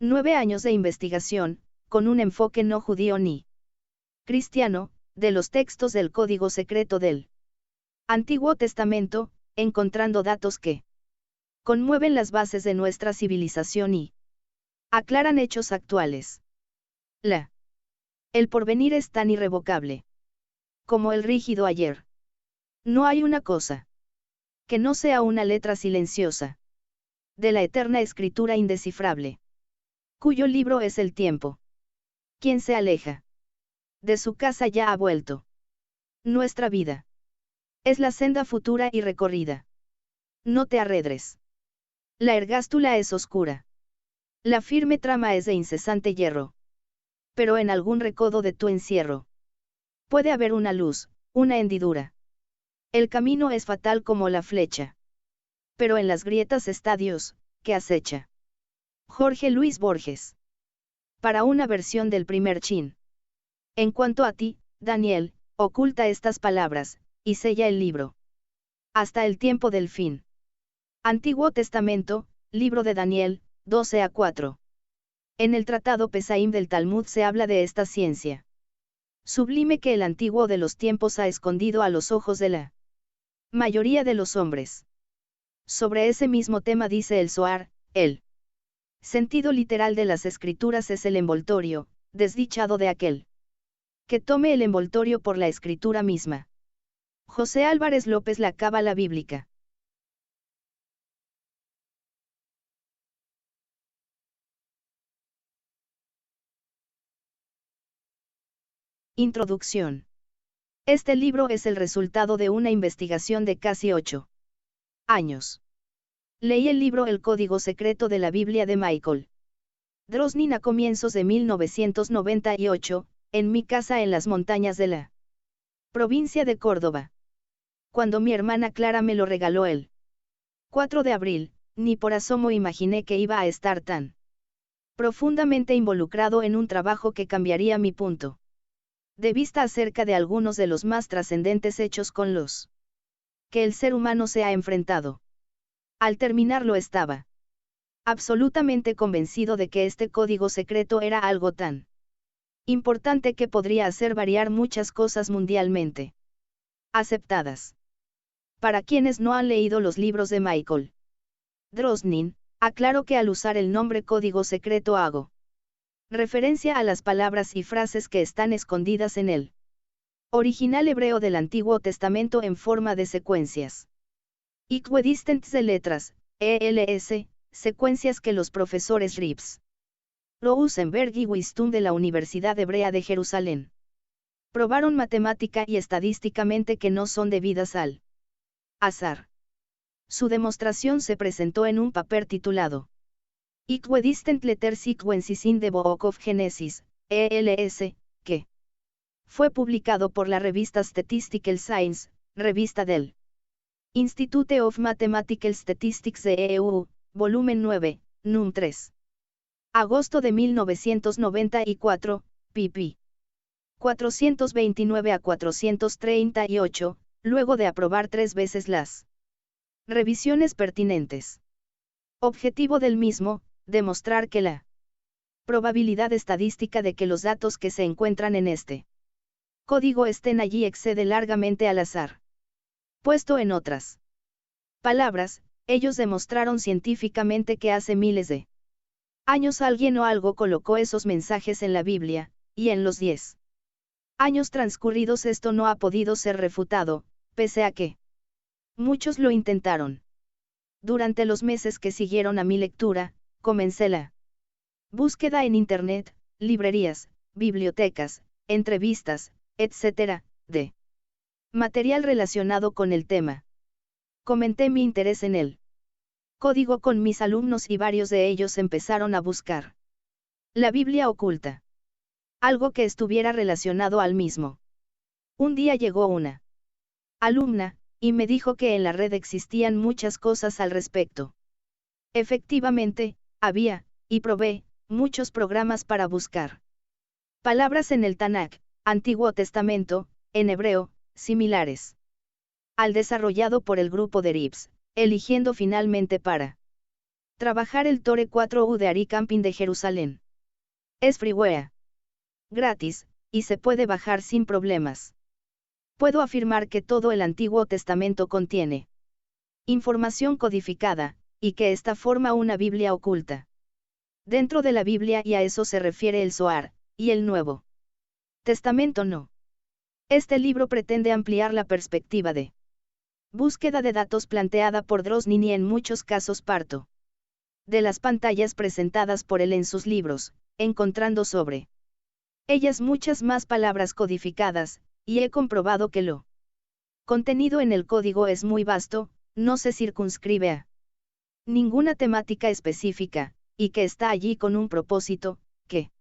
9 años de investigación, con un enfoque no judío ni cristiano, de los textos del Código Secreto del Antiguo Testamento, encontrando datos que conmueven las bases de nuestra civilización y aclaran hechos actuales. El porvenir es tan irrevocable como el rígido ayer. No hay una cosa que no sea una letra silenciosa de la eterna escritura indescifrable, cuyo libro es el tiempo. Quien se aleja de su casa ya ha vuelto. Nuestra vida es la senda futura y recorrida. No te arredres. La ergástula es oscura. La firme trama es de incesante hierro. Pero en algún recodo de tu encierro puede haber una luz, una hendidura. El camino es fatal como la flecha. Pero en las grietas está Dios, que acecha. Jorge Luis Borges. Para una versión del primer chin. En cuanto a ti, Daniel, oculta estas palabras, y sella el libro. Hasta el tiempo del fin. Antiguo Testamento, libro de Daniel, 12-4. En el Tratado Pesaim del Talmud se habla de esta ciencia sublime que el antiguo de los tiempos ha escondido a los ojos de la mayoría de los hombres. Sobre ese mismo tema dice el Zohar, el sentido literal de las escrituras es el envoltorio, desdichado de aquel que tome el envoltorio por la escritura misma. José Álvarez López, La Cábala Bíblica. Introducción. Este libro es el resultado de una investigación de casi 8 años. Leí el libro El Código Secreto de la Biblia de Michael Drosnin a comienzos de 1998, en mi casa en las montañas de la provincia de Córdoba. Cuando mi hermana Clara me lo regaló el 4 de abril, ni por asomo imaginé que iba a estar tan profundamente involucrado en un trabajo que cambiaría mi punto de vista acerca de algunos de los más trascendentes hechos con los que el ser humano se ha enfrentado. Al terminarlo estaba absolutamente convencido de que este código secreto era algo tan importante que podría hacer variar muchas cosas mundialmente aceptadas. Para quienes no han leído los libros de Michael Drosnin, aclaro que al usar el nombre código secreto hago referencia a las palabras y frases que están escondidas en el original hebreo del Antiguo Testamento en forma de secuencias equidistants de letras, ELS, secuencias que los profesores Rips Rosenberg y Wistum de la Universidad Hebrea de Jerusalén probaron matemática y estadísticamente que no son debidas al azar. Su demostración se presentó en un papel titulado Equidistant Letter Sequences in the Book of Genesis, ELS, que fue publicado por la revista Statistical Science, revista del Institute of Mathematical Statistics de EU, volumen 9, Num 3. Agosto de 1994, pp. 429 a 438, luego de aprobar 3 veces las revisiones pertinentes. Objetivo del mismo, demostrar que la probabilidad estadística de que los datos que se encuentran en este código estén allí excede largamente al azar. Puesto en otras palabras, ellos demostraron científicamente que hace miles de años alguien o algo colocó esos mensajes en la Biblia, y en los 10 años transcurridos esto no ha podido ser refutado, pese a que muchos lo intentaron. Durante los meses que siguieron a mi lectura, comencé la búsqueda en Internet, librerías, bibliotecas, entrevistas, etc., de material relacionado con el tema. Comenté mi interés en el código con mis alumnos y varios de ellos empezaron a buscar la Biblia oculta. Algo que estuviera relacionado al mismo. Un día llegó una alumna, y me dijo que en la red existían muchas cosas al respecto. Efectivamente, había, y probé, muchos programas para buscar palabras en el Tanakh, Antiguo Testamento, en hebreo, similares al desarrollado por el grupo de Rips, eligiendo finalmente para Trabajar el Tore 4U de Ari Camping de Jerusalén. Es freeware. Gratis, y se puede bajar sin problemas. Puedo afirmar que todo el Antiguo Testamento contiene información codificada, y que esta forma una Biblia oculta. Dentro de la Biblia, y a eso se refiere el Zohar, y el Nuevo Testamento no. Este libro pretende ampliar la perspectiva de búsqueda de datos planteada por Drosnin y en muchos casos parto de las pantallas presentadas por él en sus libros, encontrando sobre ellas muchas más palabras codificadas, y he comprobado que lo contenido en el código es muy vasto, no se circunscribe a ninguna temática específica, y que está allí con un propósito, que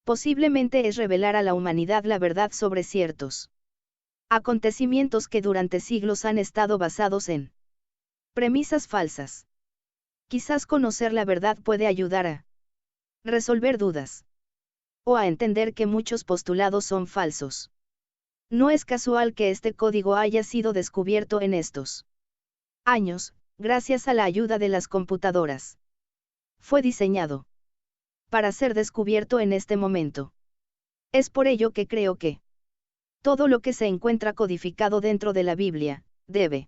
posiblemente es revelar a la humanidad la verdad sobre ciertos acontecimientos que durante siglos han estado basados en premisas falsas. Quizás conocer la verdad puede ayudar a resolver dudas, o a entender que muchos postulados son falsos. No es casual que este código haya sido descubierto en estos años, gracias a la ayuda de las computadoras. Fue diseñado para ser descubierto en este momento. Es por ello que creo que todo lo que se encuentra codificado dentro de la Biblia, debe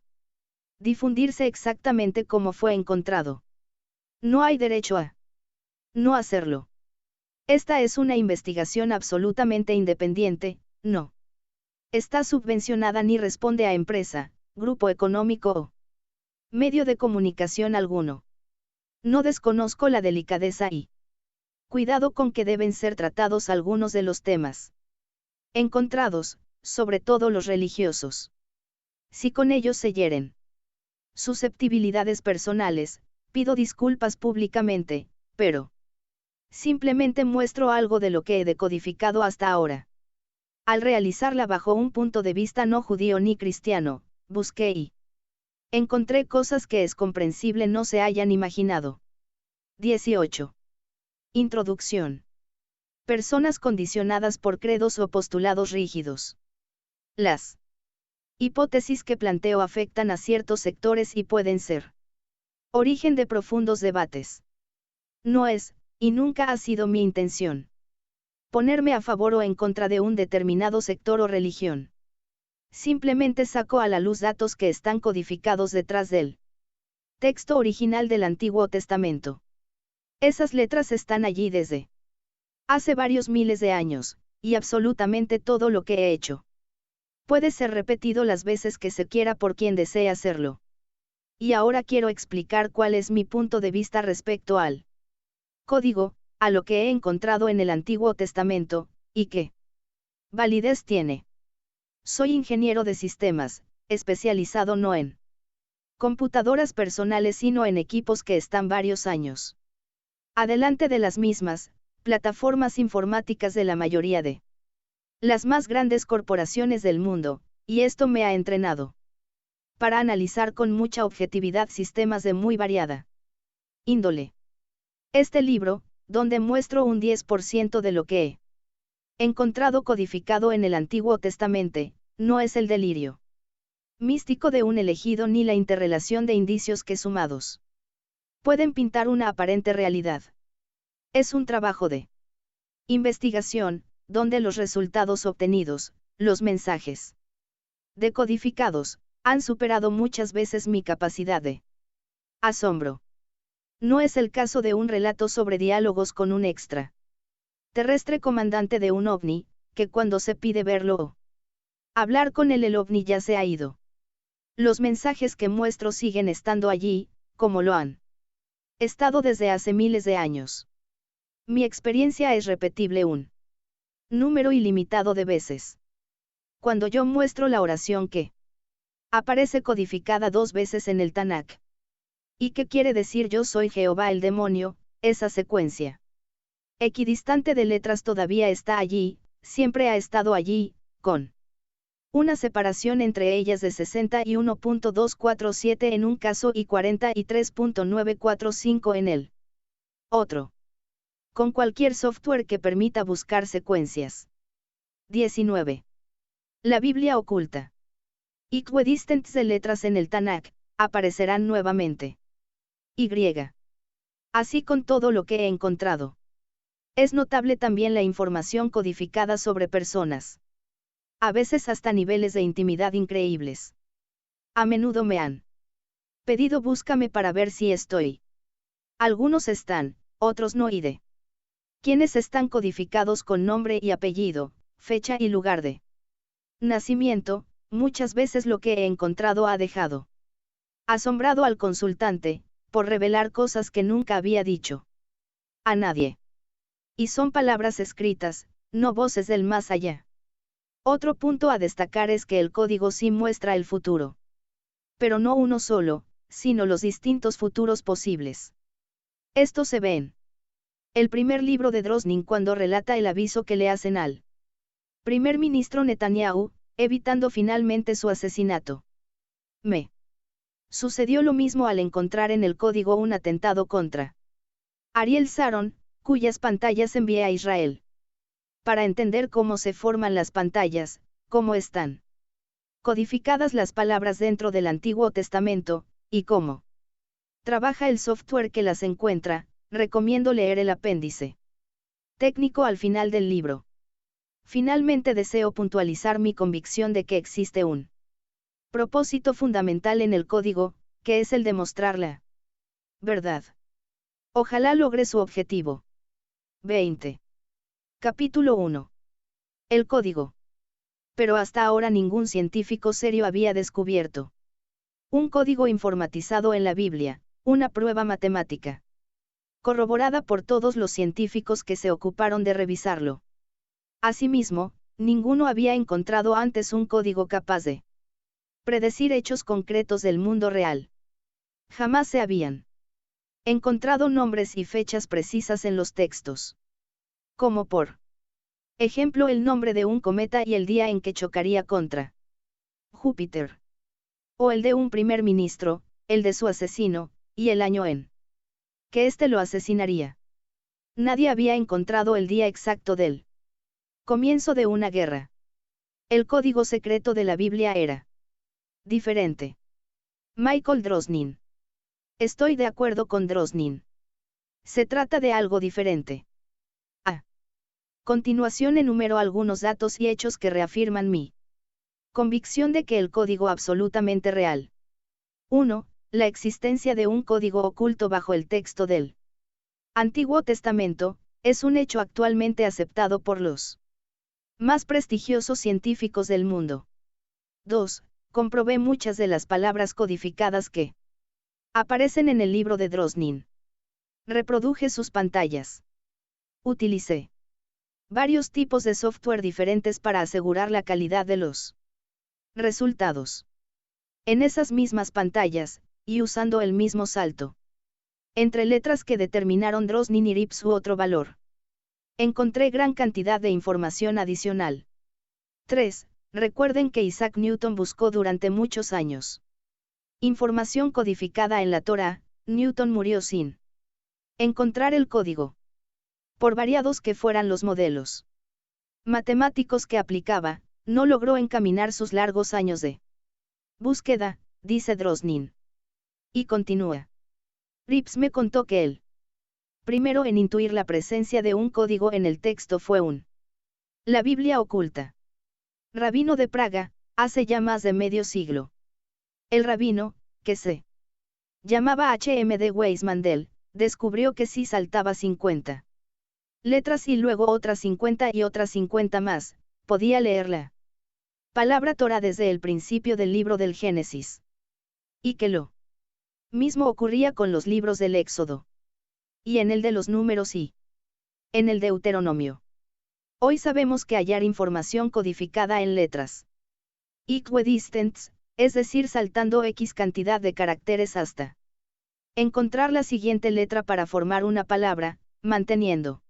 difundirse exactamente como fue encontrado. No hay derecho a no hacerlo. Esta es una investigación absolutamente independiente, no está subvencionada ni responde a empresa, grupo económico o medio de comunicación alguno. No desconozco la delicadeza y cuidado con que deben ser tratados algunos de los temas encontrados, sobre todo los religiosos. Si con ellos se hieren susceptibilidades personales, pido disculpas públicamente, pero simplemente muestro algo de lo que he decodificado hasta ahora. Al realizarla bajo un punto de vista no judío ni cristiano, busqué y encontré cosas que es comprensible no se hayan imaginado. 18. Introducción. Personas condicionadas por credos o postulados rígidos. Las hipótesis que planteo afectan a ciertos sectores y pueden ser origen de profundos debates. No es, y nunca ha sido mi intención, ponerme a favor o en contra de un determinado sector o religión. Simplemente saco a la luz datos que están codificados detrás del texto original del Antiguo Testamento. Esas letras están allí desde hace varios miles de años, y absolutamente todo lo que he hecho puede ser repetido las veces que se quiera por quien desee hacerlo. Y ahora quiero explicar cuál es mi punto de vista respecto al código, a lo que he encontrado en el Antiguo Testamento, y qué validez tiene. Soy ingeniero de sistemas, especializado no en computadoras personales sino en equipos que están varios años adelante de las mismas, plataformas informáticas de la mayoría de las más grandes corporaciones del mundo, y esto me ha entrenado para analizar con mucha objetividad sistemas de muy variada índole. Este libro, donde muestro un 10% de lo que he encontrado codificado en el Antiguo Testamento, no es el delirio místico de un elegido ni la interrelación de indicios que sumados pueden pintar una aparente realidad. Es un trabajo de investigación, donde los resultados obtenidos, los mensajes decodificados, han superado muchas veces mi capacidad de asombro. No es el caso de un relato sobre diálogos con un extra terrestre comandante de un ovni, que cuando se pide verlo o hablar con él el ovni ya se ha ido. Los mensajes que muestro siguen estando allí, como lo han estado desde hace miles de años. Mi experiencia es repetible un número ilimitado de veces. Cuando yo muestro la oración que aparece codificada 2 veces en el Tanakh. ¿Y qué quiere decir yo soy Jehová el demonio? Esa secuencia equidistante de letras todavía está allí, siempre ha estado allí, con una separación entre ellas de 61.247 en un caso y 43.945 en el otro. Con cualquier software que permita buscar secuencias. 19. La Biblia oculta. Equidistants de letras en el Tanakh, aparecerán nuevamente. Y. Así con todo lo que he encontrado. Es notable también la información codificada sobre personas. A veces hasta niveles de intimidad increíbles. A menudo me han pedido búscame para ver si estoy. Algunos están, otros no y quienes están codificados con nombre y apellido, fecha y lugar de nacimiento, muchas veces lo que he encontrado ha dejado asombrado al consultante, por revelar cosas que nunca había dicho a nadie. Y son palabras escritas, no voces del más allá. Otro punto a destacar es que el código sí muestra el futuro. Pero no uno solo, sino los distintos futuros posibles. Esto se ve en el primer libro de Drosnin cuando relata el aviso que le hacen al primer ministro Netanyahu, evitando finalmente su asesinato. Me sucedió lo mismo al encontrar en el código un atentado contra Ariel Sharon, cuyas pantallas envié a Israel. Para entender cómo se forman las pantallas, cómo están codificadas las palabras dentro del Antiguo Testamento, y cómo trabaja el software que las encuentra, recomiendo leer el apéndice técnico al final del libro. Finalmente deseo puntualizar mi convicción de que existe un propósito fundamental en el código, que es el de mostrar la verdad. Ojalá logre su objetivo. 20. Capítulo 1. El código. Pero hasta ahora ningún científico serio había descubierto un código informatizado en la Biblia, una prueba matemática corroborada por todos los científicos que se ocuparon de revisarlo. Asimismo, ninguno había encontrado antes un código capaz de predecir hechos concretos del mundo real. Jamás se habían encontrado nombres y fechas precisas en los textos. Como por ejemplo el nombre de un cometa y el día en que chocaría contra Júpiter. O el de un primer ministro, el de su asesino, y el año en que éste lo asesinaría. Nadie había encontrado el día exacto del comienzo de una guerra. El código secreto de la Biblia era diferente. Michael Drosnin. Estoy de acuerdo con Drosnin. Se trata de algo diferente. A continuación enumero algunos datos y hechos que reafirman mi convicción de que el código absolutamente real. 1. La existencia de un código oculto bajo el texto del Antiguo Testamento, es un hecho actualmente aceptado por los más prestigiosos científicos del mundo. 2. Comprobé muchas de las palabras codificadas que aparecen en el libro de Drosnin. Reproduje sus pantallas. Utilicé varios tipos de software diferentes para asegurar la calidad de los resultados. En esas mismas pantallas, y usando el mismo salto entre letras que determinaron Drosnin y Rips u otro valor, encontré gran cantidad de información adicional. 3. Recuerden que Isaac Newton buscó durante muchos años información codificada en la Torá. Newton murió sin encontrar el código. Por variados que fueran los modelos matemáticos que aplicaba, no logró encaminar sus largos años de búsqueda, dice Drosnin. Y continúa. Rips me contó que él primero en intuir la presencia de un código en el texto fue la Biblia oculta. Rabino de Praga, hace ya más de medio siglo. El rabino, que se llamaba H.M.D. Weizmandel, descubrió que si saltaba 50 letras y luego otras 50 y otras 50 más, podía leer la palabra Torah desde el principio del libro del Génesis. Y que lo mismo ocurría con los libros del Éxodo. Y en el de los Números y en el Deuteronomio. Hoy sabemos que hallar información codificada en letras equidistants, es decir saltando X cantidad de caracteres hasta encontrar la siguiente letra para formar una palabra, manteniendo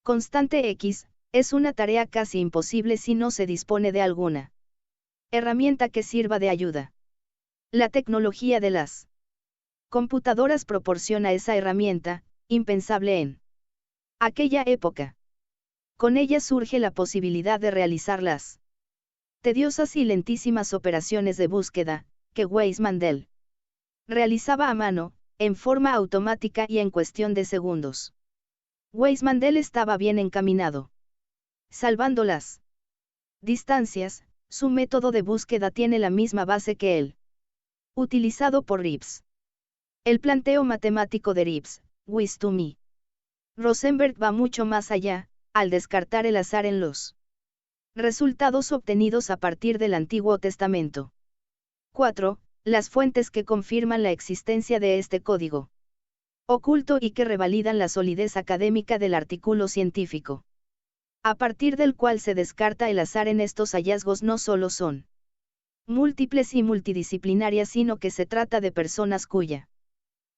constante X, es una tarea casi imposible si no se dispone de alguna herramienta que sirva de ayuda. La tecnología de las computadoras proporciona esa herramienta, impensable en aquella época. Con ella surge la posibilidad de realizar las tediosas y lentísimas operaciones de búsqueda, que Weizmandel realizaba a mano, en forma automática y en cuestión de segundos. Weissmandel estaba bien encaminado. Salvando las distancias, su método de búsqueda tiene la misma base que el utilizado por Rips. El planteo matemático de Rips, Wiss to me. Rosenberg va mucho más allá, al descartar el azar en los resultados obtenidos a partir del Antiguo Testamento. 4. Las fuentes que confirman la existencia de este código oculto y que revalidan la solidez académica del artículo científico, a partir del cual se descarta el azar en estos hallazgos, no solo son múltiples y multidisciplinarias, sino que se trata de personas cuya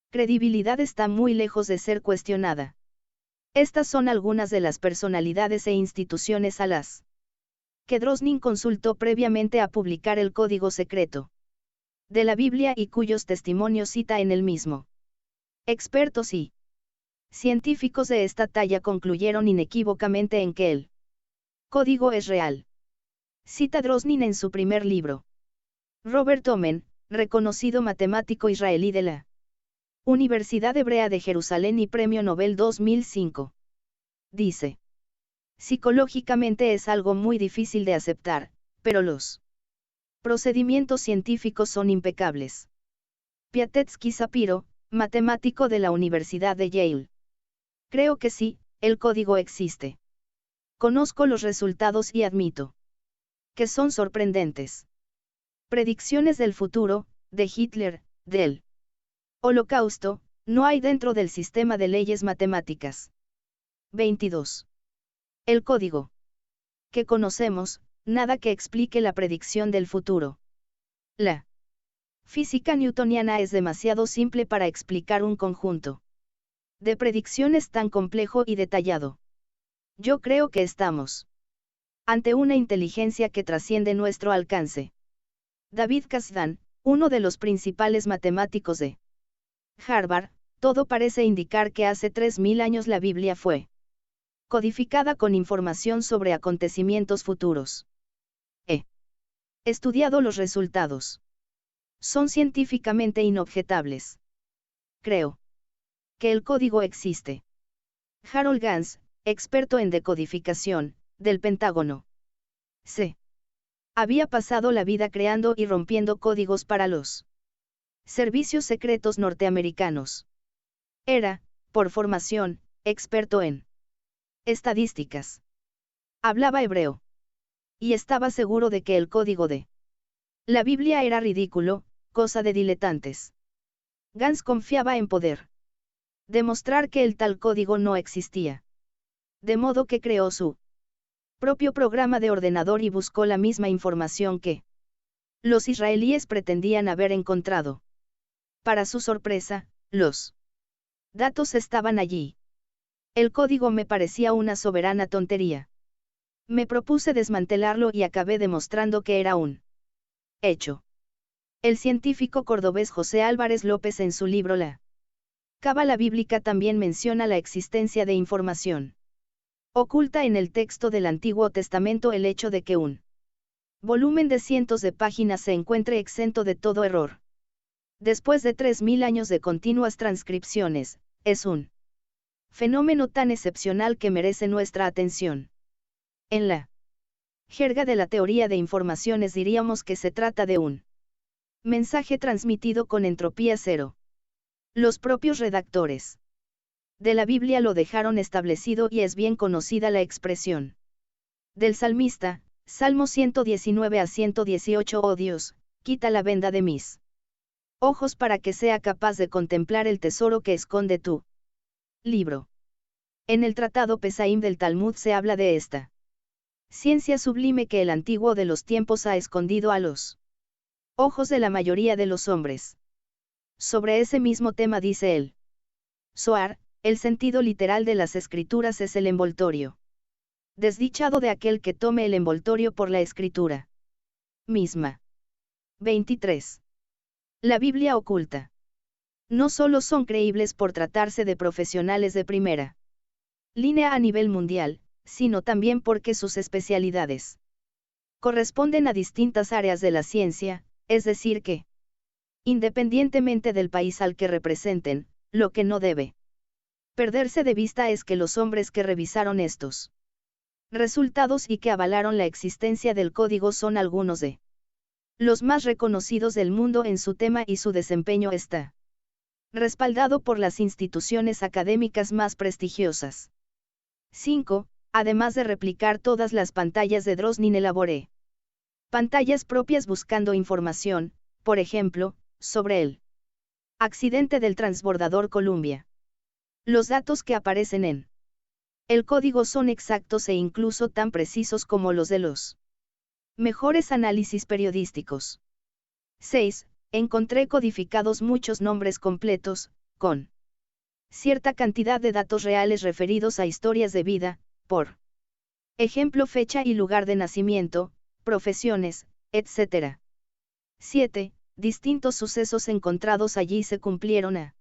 credibilidad está muy lejos de ser cuestionada. Estas son algunas de las personalidades e instituciones a las que Drosnin consultó previamente a publicar el Código Secreto de la Biblia y cuyos testimonios cita en el mismo. Expertos y científicos de esta talla concluyeron inequívocamente en que el código es real. Cita Drosnin en su primer libro. Robert Omen, reconocido matemático israelí de la Universidad Hebrea de Jerusalén y Premio Nobel 2005. Dice: psicológicamente es algo muy difícil de aceptar, pero los procedimientos científicos son impecables. Piatetsky Sapiro, matemático de la Universidad de Yale. Creo que sí, el código existe. Conozco los resultados y admito que son sorprendentes. Predicciones del futuro, de Hitler, del Holocausto, no hay dentro del sistema de leyes matemáticas. 22. El código que conocemos, nada que explique la predicción del futuro. La física newtoniana es demasiado simple para explicar un conjunto de predicciones tan complejo y detallado. Yo creo que estamos ante una inteligencia que trasciende nuestro alcance. David Kasdan, uno de los principales matemáticos de Harvard, todo parece indicar que hace 3000 años la Biblia fue codificada con información sobre acontecimientos futuros. He estudiado los resultados. Son científicamente inobjetables. Creo que el código existe. Harold Gans, experto en decodificación, del Pentágono. Se había pasado la vida creando y rompiendo códigos para los servicios secretos norteamericanos. Era, por formación, experto en estadísticas. Hablaba hebreo. Y estaba seguro de que el código de la Biblia era ridículo, cosa de diletantes. Gans confiaba en poder demostrar que el tal código no existía. De modo que creó su propio programa de ordenador y buscó la misma información que los israelíes pretendían haber encontrado. Para su sorpresa, los datos estaban allí. El código me parecía una soberana tontería. Me propuse desmantelarlo y acabé demostrando que era un hecho. El científico cordobés José Álvarez López en su libro La Cábala Bíblica también menciona la existencia de información oculta en el texto del Antiguo Testamento. El hecho de que un volumen de cientos de páginas se encuentre exento de todo error después de 3000 años de continuas transcripciones, es un fenómeno tan excepcional que merece nuestra atención. En la jerga de la teoría de informaciones diríamos que se trata de un mensaje transmitido con entropía cero. Los propios redactores de la Biblia lo dejaron establecido y es bien conocida la expresión del salmista, Salmo 119 a 118: oh Dios, quita la venda de mis ojos para que sea capaz de contemplar el tesoro que esconde tu libro. En el tratado Pesaim del Talmud se habla de esta ciencia sublime que el antiguo de los tiempos ha escondido a los ojos de la mayoría de los hombres. Sobre ese mismo tema dice el Zohar: el sentido literal de las escrituras es el envoltorio. Desdichado de aquel que tome el envoltorio por la escritura misma. 23. La Biblia oculta. No solo son creíbles por tratarse de profesionales de primera línea a nivel mundial, sino también porque sus especialidades corresponden a distintas áreas de la ciencia, es decir que independientemente del país al que representen. Lo que no debe perderse de vista es que los hombres que revisaron estos resultados y que avalaron la existencia del código son algunos de los más reconocidos del mundo en su tema, y su desempeño está respaldado por las instituciones académicas más prestigiosas. 5. Además de replicar todas las pantallas de Drosnin, elaboré pantallas propias buscando información, por ejemplo, sobre el accidente del transbordador Columbia. Los datos que aparecen en el código son exactos e incluso tan precisos como los de los mejores análisis periodísticos. 6. Encontré codificados muchos nombres completos, con cierta cantidad de datos reales referidos a historias de vida, por ejemplo fecha y lugar de nacimiento, profesiones, etc. 7. Distintos sucesos encontrados allí se cumplieron a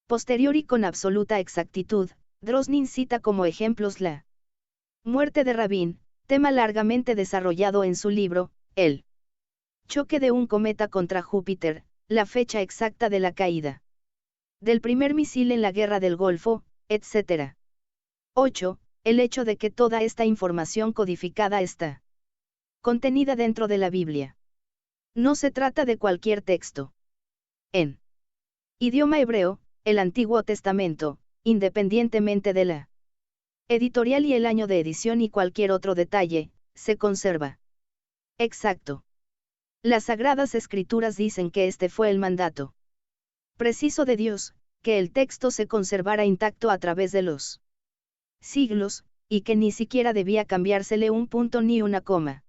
posteriori con absoluta exactitud. Drosnin cita como ejemplos la muerte de Rabin, tema largamente desarrollado en su libro, El choque de un cometa contra Júpiter, la fecha exacta de la caída del primer misil en la Guerra del Golfo, etc. 8. El hecho de que toda esta información codificada está contenida dentro de la Biblia. No se trata de cualquier texto en idioma hebreo, el Antiguo Testamento, independientemente de la editorial y el año de edición y cualquier otro detalle, se conserva exacto. Las Sagradas Escrituras dicen que este fue el mandato preciso de Dios, que el texto se conservara intacto a través de los siglos, y que ni siquiera debía cambiársele un punto ni una coma.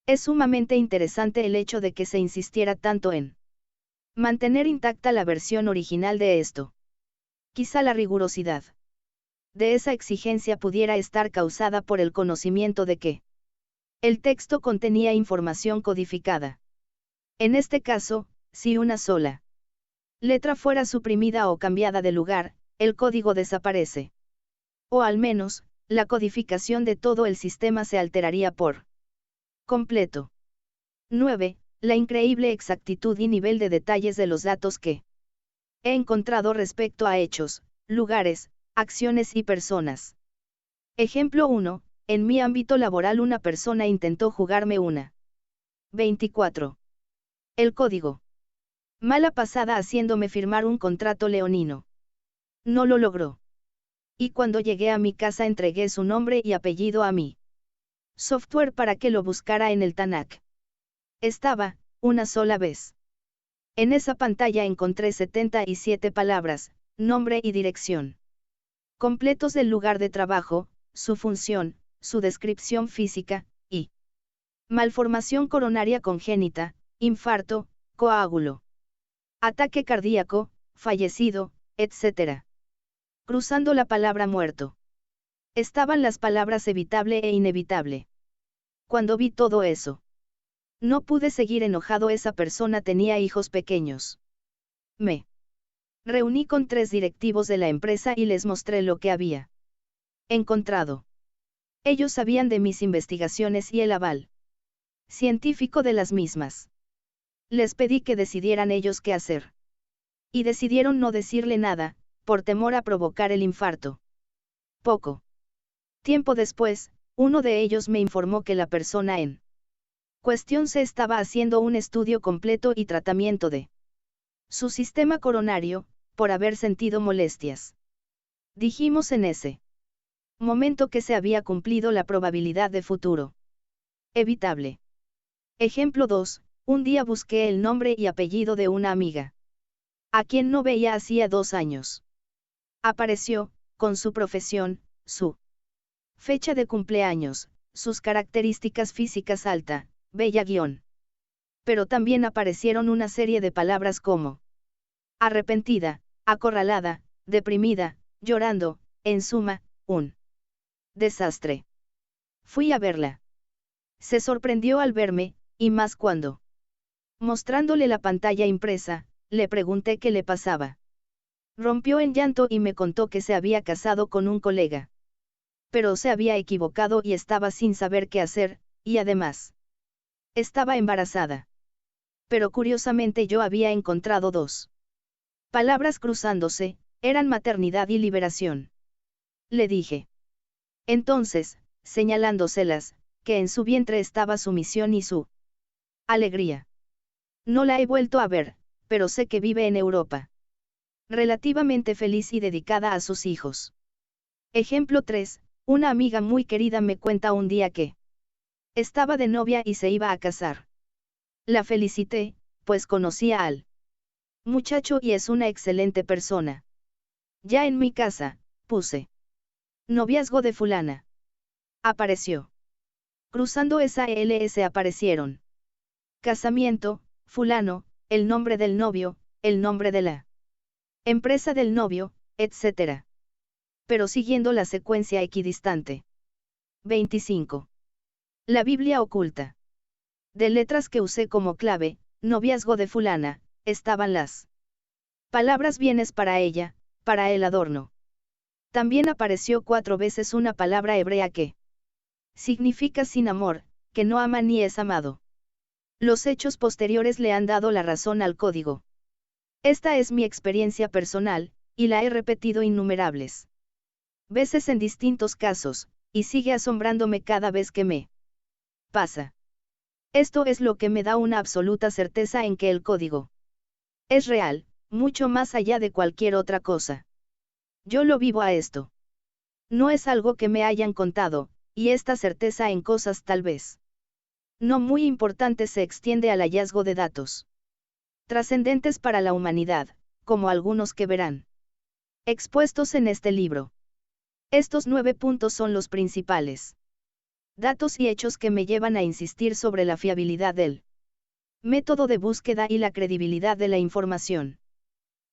Es sumamente interesante el hecho de que se insistiera tanto en mantener intacta la versión original de esto. Quizá la rigurosidad de esa exigencia pudiera estar causada por el conocimiento de que el texto contenía información codificada. En este caso, si una sola letra fuera suprimida o cambiada de lugar, el código desaparece. O al menos, la codificación de todo el sistema se alteraría por completo. 9. La increíble exactitud y nivel de detalles de los datos que he encontrado respecto a hechos, lugares, acciones y personas. Ejemplo 1. En mi ámbito laboral una persona intentó jugarme una 24. El código. Mala pasada haciéndome firmar un contrato leonino. No lo logró. Y cuando llegué a mi casa entregué su nombre y apellido a mi software para que lo buscara en el Tanakh. Estaba, una sola vez. En esa pantalla encontré 77 palabras, nombre y dirección completos del lugar de trabajo, su función, su descripción física, y malformación coronaria congénita, infarto, coágulo, ataque cardíaco, fallecido, etc. Cruzando la palabra muerto. Estaban las palabras evitable e inevitable. Cuando vi todo eso, no pude seguir enojado. Esa persona tenía hijos pequeños. Me reuní con 3 directivos de la empresa y les mostré lo que había encontrado. Ellos sabían de mis investigaciones y el aval científico de las mismas. Les pedí que decidieran ellos qué hacer. Y decidieron no decirle nada, por temor a provocar el infarto. Poco tiempo después, uno de ellos me informó que la persona en cuestión se estaba haciendo un estudio completo y tratamiento de su sistema coronario, por haber sentido molestias. Dijimos en ese momento que se había cumplido la probabilidad de futuro evitable. Ejemplo 2. Un día busqué el nombre y apellido de una amiga, a quien no veía hacía 2 años. Apareció, con su profesión, su fecha de cumpleaños, sus características físicas alta, bella guión. Pero también aparecieron una serie de palabras como arrepentida, acorralada, deprimida, llorando, en suma, un desastre. Fui a verla. Se sorprendió al verme, y más cuando, mostrándole la pantalla impresa, le pregunté qué le pasaba. Rompió en llanto y me contó que se había casado con un colega. Pero se había equivocado y estaba sin saber qué hacer, y además, estaba embarazada. pero curiosamente yo había encontrado dos palabras cruzándose, eran maternidad y liberación. Le dije. Entonces, señalándoselas, que en su vientre estaba su misión y su alegría. No la he vuelto a ver, pero sé que vive en Europa. Relativamente feliz y dedicada a sus hijos. Ejemplo 3, una amiga muy querida me cuenta un día que estaba de novia y se iba a casar. La felicité, pues conocía al muchacho y es una excelente persona. Ya en mi casa, puse. Noviazgo de fulana. Apareció. Cruzando esa LS aparecieron. Casamiento, fulano, el nombre del novio, el nombre de la empresa del novio, etc. Pero siguiendo la secuencia equidistante. 25. La Biblia oculta. De letras que usé como clave, noviazgo de fulana, estaban las palabras bienes para ella, para el adorno. También apareció 4 veces una palabra hebrea que significa sin amor, que no ama ni es amado. Los hechos posteriores le han dado la razón al código. Esta es mi experiencia personal, y la he repetido innumerables veces en distintos casos, y sigue asombrándome cada vez que me pasa. Esto es lo que me da una absoluta certeza en que el código es real, mucho más allá de cualquier otra cosa. Yo lo vivo a esto. No es algo que me hayan contado, y esta certeza en cosas tal vez no muy importantes se extiende al hallazgo de datos trascendentes para la humanidad, como algunos que verán expuestos en este libro. Estos 9 puntos son los principales datos y hechos que me llevan a insistir sobre la fiabilidad del método de búsqueda y la credibilidad de la información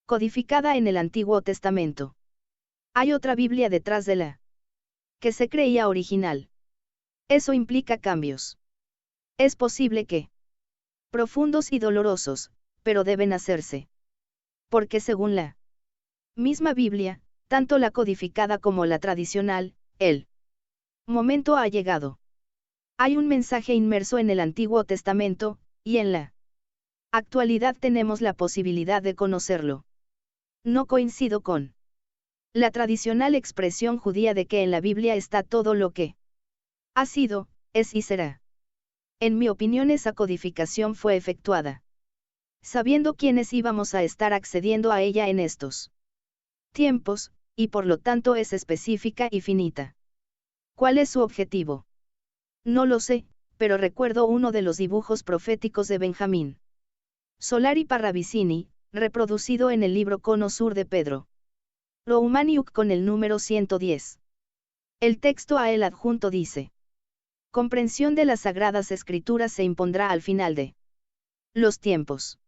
codificada en el Antiguo Testamento. Hay otra Biblia detrás de la que se creía original. Eso implica cambios. Es posible que profundos y dolorosos, pero deben hacerse. Porque según la misma Biblia, tanto la codificada como la tradicional, el momento ha llegado. Hay un mensaje inmerso en el Antiguo Testamento, y en la actualidad tenemos la posibilidad de conocerlo. No coincido con la tradicional expresión judía de que en la Biblia está todo lo que ha sido, es y será. En mi opinión esa codificación fue efectuada sabiendo quiénes íbamos a estar accediendo a ella en estos tiempos, y por lo tanto es específica y finita. ¿Cuál es su objetivo? No lo sé, pero recuerdo uno de los dibujos proféticos de Benjamín Solari Parravicini, reproducido en el libro Cono Sur de Pedro Roumaniuk con el número 110. El texto a él adjunto dice: comprensión de las Sagradas Escrituras se impondrá al final de los tiempos.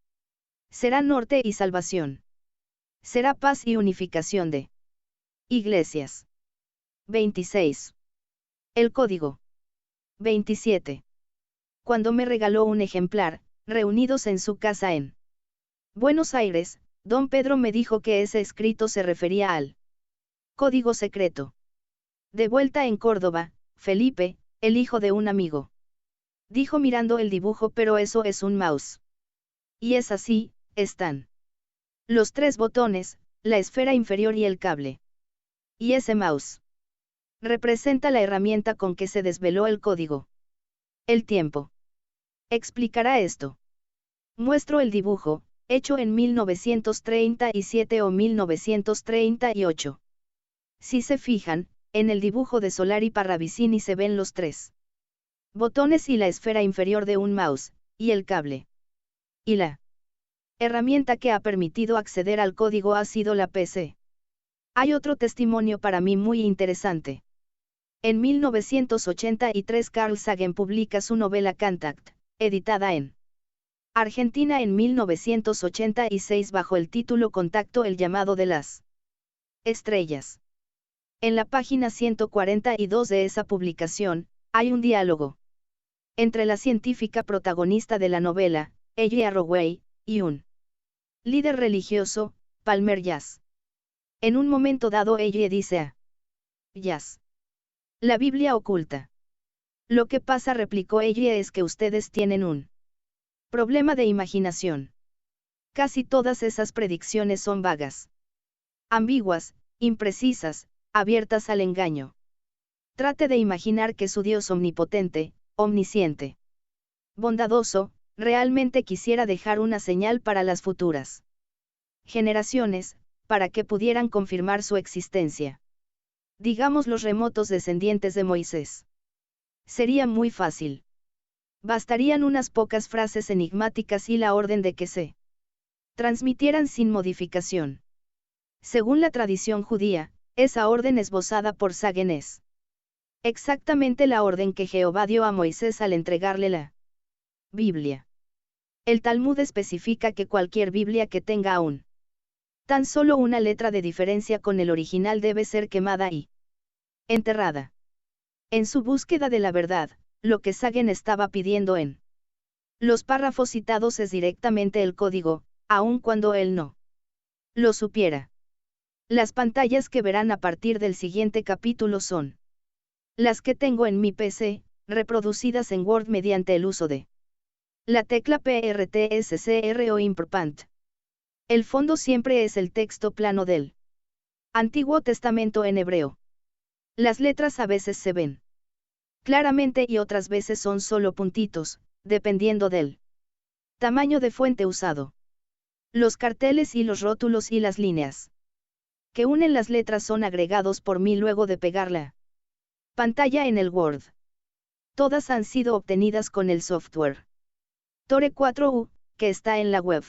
Será norte y salvación. Será paz y unificación de iglesias. 26. El código. 27. Cuando me regaló un ejemplar, reunidos en su casa en Buenos Aires, don Pedro me dijo que ese escrito se refería al código secreto. De vuelta en Córdoba, Felipe, el hijo de un amigo, dijo mirando el dibujo, pero eso es un mouse. Y es así, están los 3 botones, la esfera inferior y el cable. Y ese mouse representa la herramienta con que se desveló el código. El tiempo explicará esto. Muestro el dibujo, hecho en 1937 o 1938. Si se fijan, en el dibujo de Solari Parravicini se ven los 3 botones y la esfera inferior de un mouse, y el cable. Y la herramienta que ha permitido acceder al código ha sido la PC. Hay otro testimonio para mí muy interesante. En 1983 Carl Sagan publica su novela Contact, editada en Argentina en 1986 bajo el título Contacto, el llamado de las estrellas. En la página 142 de esa publicación, hay un diálogo entre la científica protagonista de la novela, Ella Arroway, y un líder religioso, Palmer Jazz. En un momento dado ella dice a Jazz: la Biblia oculta. Lo que pasa, replicó ella, es que ustedes tienen un Problema de imaginación. Casi todas esas predicciones son vagas, ambiguas, imprecisas, abiertas al engaño. Trate de imaginar que su Dios omnipotente, omnisciente, bondadoso, realmente quisiera dejar una señal para las futuras generaciones, para que pudieran confirmar su existencia. Digamos los remotos descendientes de Moisés. Sería muy fácil. Bastarían unas pocas frases enigmáticas y la orden de que se transmitieran sin modificación. Según la tradición judía, esa orden esbozada por Sagen es exactamente la orden que Jehová dio a Moisés al entregarle la Biblia. El Talmud especifica que cualquier Biblia que tenga aún tan solo una letra de diferencia con el original debe ser quemada y enterrada. En su búsqueda de la verdad, lo que Sagen estaba pidiendo en los párrafos citados es directamente el código, aun cuando él no lo supiera. Las pantallas que verán a partir del siguiente capítulo son las que tengo en mi PC, reproducidas en Word mediante el uso de la tecla PRTSCR o Imprpant. El fondo siempre es el texto plano del Antiguo Testamento en hebreo. Las letras a veces se ven claramente y otras veces son solo puntitos, dependiendo del tamaño de fuente usado. Los carteles y los rótulos y las líneas que unen las letras son agregados por mí luego de pegar la pantalla en el Word. Todas han sido obtenidas con el software Tore 4U, que está en la web.